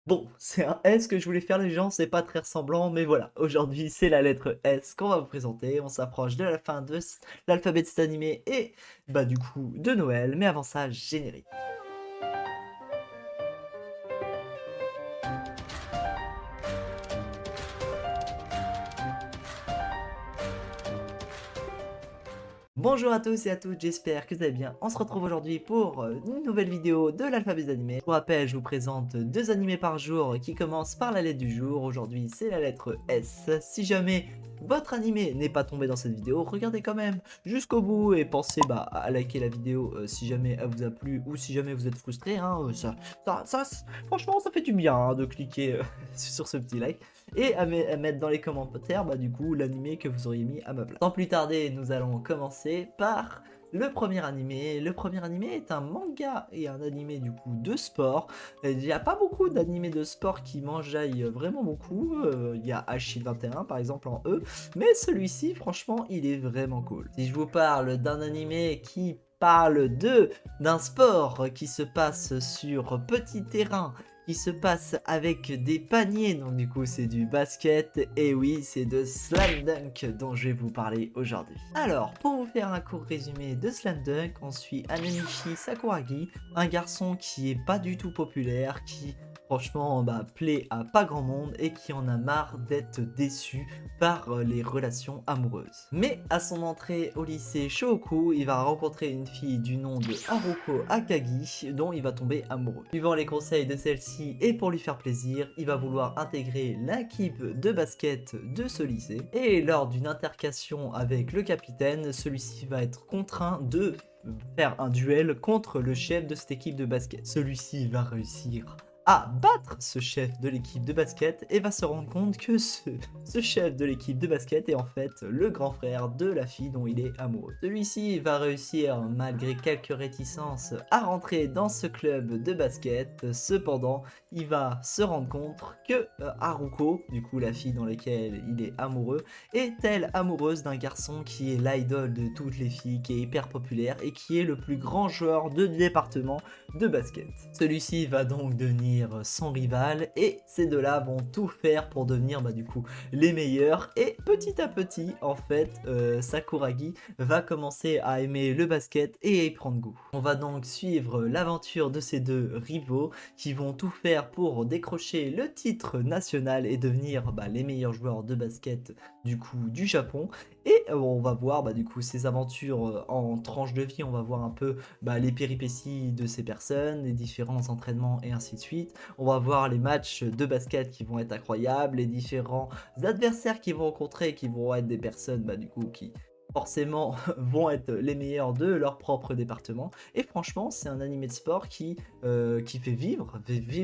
Bon, c'est un S que je voulais faire les gens, c'est pas très ressemblant, mais voilà. Aujourd'hui, c'est la lettre S qu'on va vous présenter. On s'approche de la fin de l'alphabet de cet animé et bah du coup de Noël. Mais avant ça, générique. Bonjour à tous et à toutes, j'espère que vous allez bien. On se retrouve aujourd'hui pour une nouvelle vidéo de l'alphabet des animés. Je vous rappelle, je vous présente deux animés par jour qui commencent par la lettre du jour. Aujourd'hui, c'est la lettre S. Si jamais votre animé n'est pas tombé dans cette vidéo, regardez quand même jusqu'au bout et pensez à liker la vidéo si jamais elle vous a plu ou si jamais vous êtes frustré. Hein, franchement, ça fait du bien hein, de cliquer sur ce petit like et à mettre dans les commentaires du coup l'animé que vous auriez mis à ma place. Sans plus tarder, nous allons commencer par le premier animé. Le premier animé est un manga et un animé du coup de sport. Il n'y a pas beaucoup d'animés de sport qui m'enjaillent vraiment beaucoup. Il y a Achille 21 par exemple en E, mais celui-ci franchement il est vraiment cool. Si je vous parle d'un animé qui parle d'un sport qui se passe sur petit terrain, qui se passe avec des paniers, donc du coup c'est du basket, et oui c'est de Slam Dunk dont je vais vous parler aujourd'hui. Alors pour vous faire un court résumé de Slam Dunk, on suit Ananishi Sakuragi, un garçon qui est pas du tout populaire, qui franchement plaît à pas grand monde et qui en a marre d'être déçu par les relations amoureuses. Mais à son entrée au lycée Shohoku, il va rencontrer une fille du nom de Haruko Akagi dont il va tomber amoureux. Suivant les conseils de celle-ci et pour lui faire plaisir, il va vouloir intégrer l'équipe de basket de ce lycée. Et lors d'une altercation avec le capitaine, celui-ci va être contraint de faire un duel contre le chef de cette équipe de basket. Celui-ci va réussir à battre ce chef de l'équipe de basket et va se rendre compte que ce chef de l'équipe de basket est en fait le grand frère de la fille dont il est amoureux. Celui-ci va réussir, malgré quelques réticences, à rentrer dans ce club de basket. Cependant, il va se rendre compte que Haruko, du coup la fille dans laquelle il est amoureux, est-elle amoureuse d'un garçon qui est l'idole de toutes les filles, qui est hyper populaire et qui est le plus grand joueur de département de basket. Celui-ci va donc devenir son rival et ces deux-là vont tout faire pour devenir du coup les meilleurs, et petit à petit en fait Sakuragi va commencer à aimer le basket et à y prendre goût. On va donc suivre l'aventure de ces deux rivaux qui vont tout faire pour décrocher le titre national et devenir les meilleurs joueurs de basket du coup du Japon. Et on va voir du coup ces aventures en tranche de vie. On va voir un peu les péripéties de ces personnes, les différents entraînements et ainsi de suite. On va voir les matchs de basket qui vont être incroyables, les différents adversaires qu'ils vont rencontrer, qui vont être des personnes du coup qui forcément vont être les meilleurs de leur propre département. Et franchement c'est un animé de sport qui fait vivre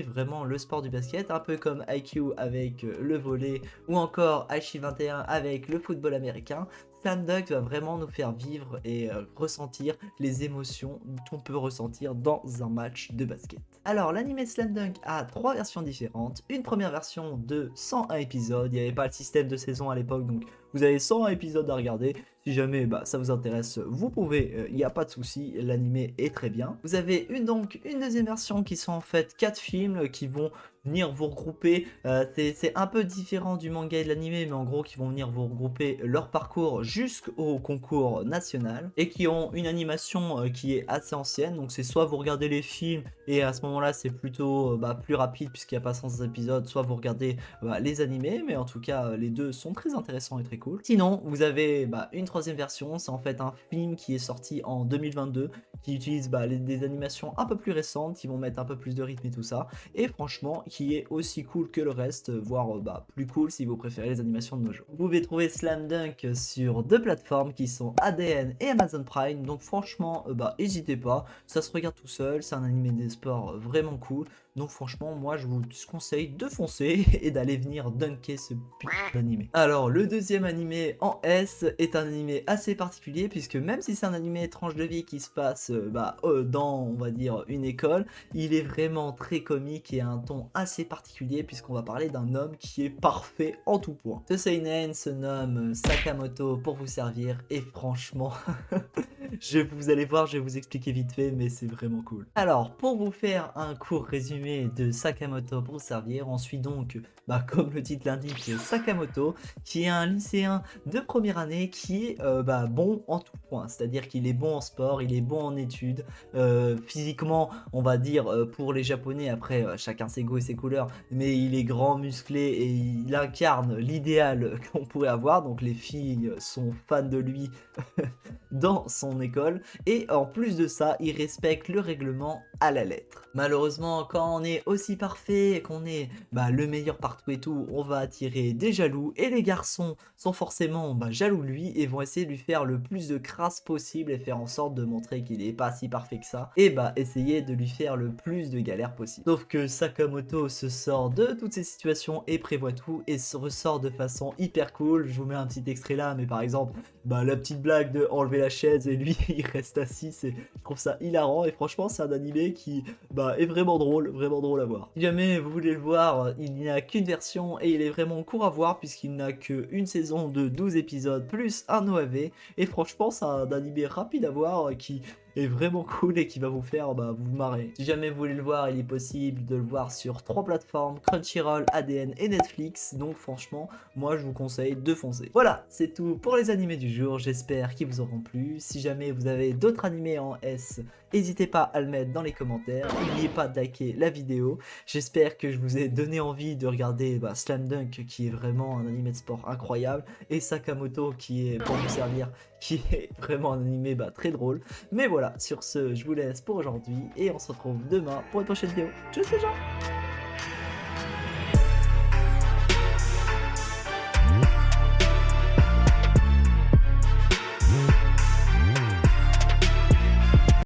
vraiment le sport du basket, un peu comme IQ avec le volley ou encore Aichi 21 avec le football américain. Slam Dunk va vraiment nous faire vivre et ressentir les émotions qu'on peut ressentir dans un match de basket. Alors l'anime Slam Dunk a trois versions différentes. Une première version de 101 épisodes, il n'y avait pas le système de saison à l'époque, donc vous avez 101 épisodes à regarder. Si jamais ça vous intéresse, vous pouvez, il n'y a pas de souci, l'anime est très bien. Vous avez donc une deuxième version qui sont en fait 4 films qui vont venir vous regrouper. C'est un peu différent du manga et de l'animé, mais en gros qui vont venir vous regrouper leur parcours jusqu'au concours national et qui ont une animation qui est assez ancienne. Donc c'est soit vous regardez les films et à ce moment-là c'est plutôt plus rapide puisqu'il n'y a pas 100 épisodes, soit vous regardez les animés, mais en tout cas les deux sont très intéressants et très cool. Sinon vous avez une troisième version, c'est en fait un film qui est sorti en 2022 qui utilise des animations un peu plus récentes qui vont mettre un peu plus de rythme et tout ça, et franchement qui est aussi cool que le reste, voire plus cool si vous préférez les animations de nos jours. Vous pouvez trouver Slam Dunk sur deux plateformes qui sont ADN et Amazon Prime, donc franchement n'hésitez pas, ça se regarde tout seul, c'est un animé des sports vraiment cool, donc franchement moi je vous conseille de foncer et d'aller venir dunker ce putain d'animé. Alors le deuxième animé en S est un animé assez particulier puisque même si c'est un animé tranche de vie qui se passe dans on va dire une école, il est vraiment très comique et a un ton assez particulier puisqu'on va parler d'un homme qui est parfait en tout point. Ce seinen se nomme Sakamoto pour vous servir et franchement Vous allez voir, je vais vous expliquer vite fait, mais c'est vraiment cool. Alors, pour vous faire un court résumé de Sakamoto pour servir, on suit donc, comme le titre l'indique, Sakamoto, qui est un lycéen de première année qui est bon en tout point. C'est-à-dire qu'il est bon en sport, il est bon en études, physiquement, on va dire, pour les Japonais, après, chacun ses goûts et ses couleurs, mais il est grand, musclé, et il incarne l'idéal qu'on pourrait avoir, donc les filles sont fans de lui dans son école, et en plus de ça, il respecte le règlement à la lettre. Malheureusement, quand on est aussi parfait, qu'on est le meilleur partout et tout, on va attirer des jaloux, et les garçons sont forcément jaloux de lui, et vont essayer de lui faire le plus de crasse possible, et faire en sorte de montrer qu'il est pas si parfait que ça, et essayer de lui faire le plus de galères possible. Sauf que Sakamoto se sort de toutes ces situations, et prévoit tout, et se ressort de façon hyper cool. Je vous mets un petit extrait là, mais par exemple, la petite blague de enlever la chaise et lui il reste assis, je trouve ça hilarant, et franchement c'est un animé qui est vraiment drôle à voir. Si jamais vous voulez le voir, il n'y a qu'une version et il est vraiment court à voir puisqu'il n'a qu'une saison de 12 épisodes plus un OAV, et franchement c'est un animé rapide à voir qui est vraiment cool et qui va vous faire vous marrer. Si jamais vous voulez le voir, il est possible de le voir sur 3 plateformes, Crunchyroll, ADN et Netflix, donc franchement moi je vous conseille de foncer. Voilà, c'est tout pour les animés du jour, j'espère qu'ils vous auront plu. Si jamais vous avez d'autres animés en S, n'hésitez pas à le mettre dans les commentaires, n'oubliez pas de liker la vidéo. J'espère que je vous ai donné envie de regarder Slam Dunk, qui est vraiment un animé de sport incroyable, et Sakamoto qui est pour vous servir, qui est vraiment un animé très drôle. Mais voilà, sur ce, je vous laisse pour aujourd'hui et on se retrouve demain pour une prochaine vidéo. Tchuss les gens!